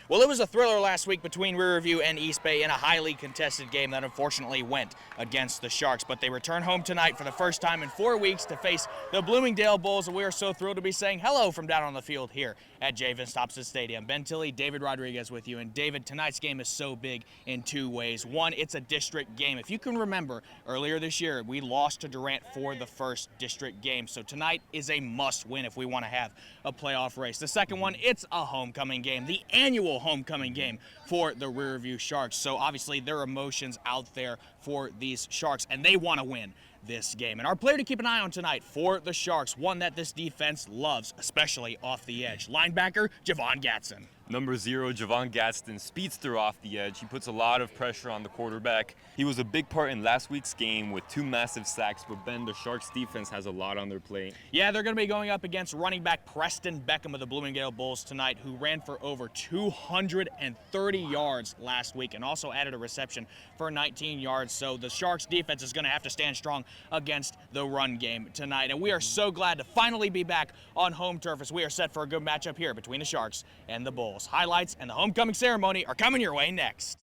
Well, it was a thriller last week between Riverview and East Bay in a highly contested game that unfortunately went against the Sharks. But they return home tonight for the first time in 4 weeks to face the Bloomingdale Bulls, and we are so thrilled to be saying hello from down on the field here at J. Vince Thompson Stadium. Ben Tilley, David Rodriguez with you. And David, tonight's game is so big in two ways. One, it's a district game. If you can remember, earlier this year, we lost to Durant for the first district game. So tonight is a must-win if we want to have a playoff race. The second one, it's a homecoming game, the annual homecoming game for the Riverview Sharks. So obviously there are emotions out there for these Sharks, and they want to win this game. And our player to keep an eye on tonight for the Sharks, one that this defense loves, especially off the edge, linebacker Javon Gatson. Number 0, Javon Gadsden, speedster off the edge. He puts a lot of pressure on the quarterback. He was a big part in last week's game with 2 massive sacks, but Ben, the Sharks defense has a lot on their plate. Yeah, they're going to be going up against running back Preston Beckham of the Bloomingdale Bulls tonight, who ran for over 230 yards last week and also added a reception for 19 yards. So the Sharks defense is going to have to stand strong against the run game tonight. And we are so glad to finally be back on home turf as we are set for a good matchup here between the Sharks and the Bulls. Highlights and the homecoming ceremony are coming your way next.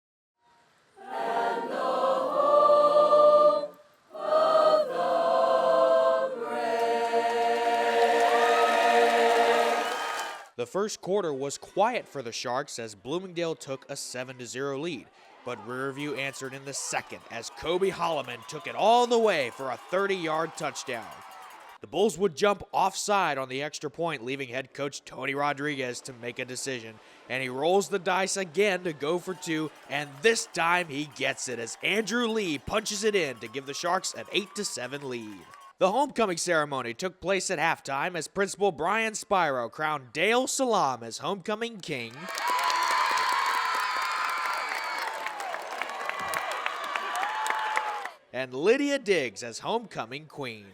And the home of the brave. The first quarter was quiet for the Sharks as Bloomingdale took a 7-0 lead, but Riverview answered in the second as Kobe Holloman took it all the way for a 30-yard touchdown. The Bulls would jump offside on the extra point, leaving head coach Tony Rodriguez to make a decision. And he rolls the dice again to go for 2, and this time he gets it as Andrew Lee punches it in to give the Sharks an 8-7 lead. The homecoming ceremony took place at halftime as Principal Brian Spiro crowned Dale Salam as homecoming king. And Lydia Diggs as homecoming queen.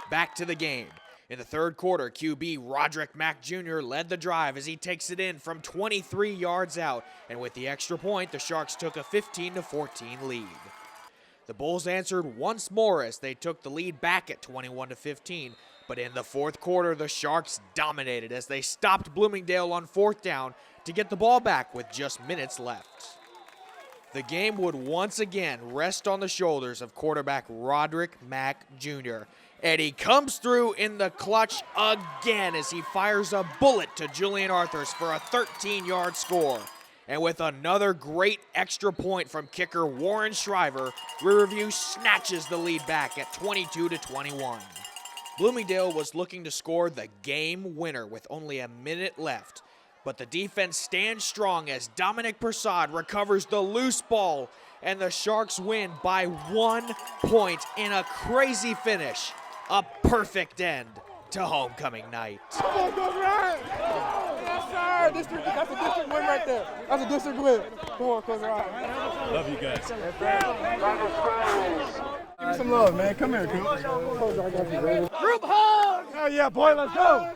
Back to the game. In the third quarter, QB Roderick Mack Jr. led the drive as he takes it in from 23 yards out, and with the extra point, the Sharks took a 15-14 lead. The Bulls answered once more as they took the lead back at 21-15, but in the fourth quarter, the Sharks dominated as they stopped Bloomingdale on 4th down to get the ball back with just minutes left. The game would once again rest on the shoulders of quarterback Roderick Mack Jr., and he comes through in the clutch again as he fires a bullet to Julian Arthurs for a 13-yard score. And with another great extra point from kicker Warren Shriver, Riverview snatches the lead back at 22-21. Bloomingdale was looking to score the game winner with only a minute left, but the defense stands strong as Dominic Persad recovers the loose ball, and the Sharks win by 1 point in a crazy finish. A perfect end to homecoming night. Come on, go right. Yes, sir. That's a district win right there. That's a district win. Come on, Coach Ryan. Love you guys. Give me some love, man. Come here, Coach. Coach, I got you, baby. Group hug! Hell yeah, boy, let's go.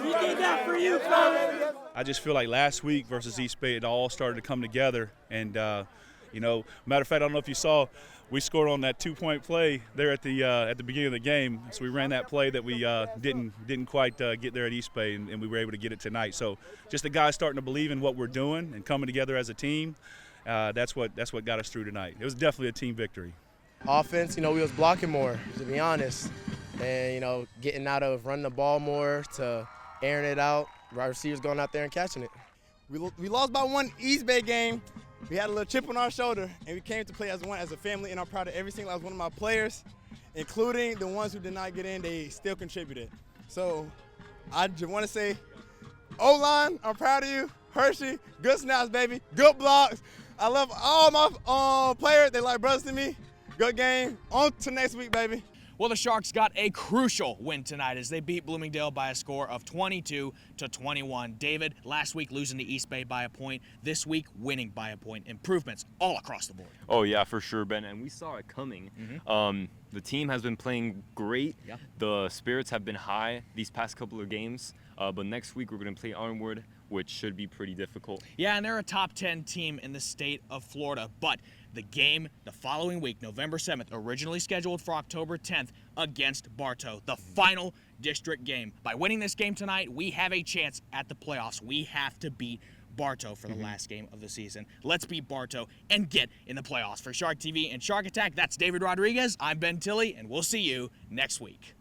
We did that for you, Coach. I just feel like last week versus East Bay, it all started to come together. And, matter of fact, I don't know if you saw, we scored on that 2-point play there at the beginning of the game. So we ran that play that we didn't quite get there at East Bay, and we were able to get it tonight. So just the guys starting to believe in what we're doing and coming together as a team, that's what got us through tonight. It was definitely a team victory. Offense, we was blocking more, to be honest. And, getting out of running the ball more to airing it out, wide receivers going out there and catching it. We lost by 1 East Bay game. We had a little chip on our shoulder, and we came to play as one, as a family, and I'm proud of every single last one of my players, including the ones who did not get in. They still contributed. So I just want to say, O-line, I'm proud of you. Hershey, good snaps, baby. Good blocks. I love all my players. They like brothers to me. Good game. On to next week, baby. Well, the Sharks got a crucial win tonight as they beat Bloomingdale by a score of 22-21. David, last week losing to East Bay by a point, this week winning by a point. Improvements all across the board. Oh, yeah, for sure, Ben, and we saw it coming. The team has been playing great. The spirits have been high these past couple of games, but next week we're going to play Arnwood. which should be pretty difficult. Yeah, and they're a top 10 team in the state of Florida, but the game the following week, November 7th, originally scheduled for October 10th against Bartow, the final district game. By winning this game tonight, we have a chance at the playoffs. We have to beat Bartow for the last game of the season. Let's beat Bartow and get in the playoffs. For Shark TV and Shark Attack, that's David Rodriguez. I'm Ben Tilley, and we'll see you next week.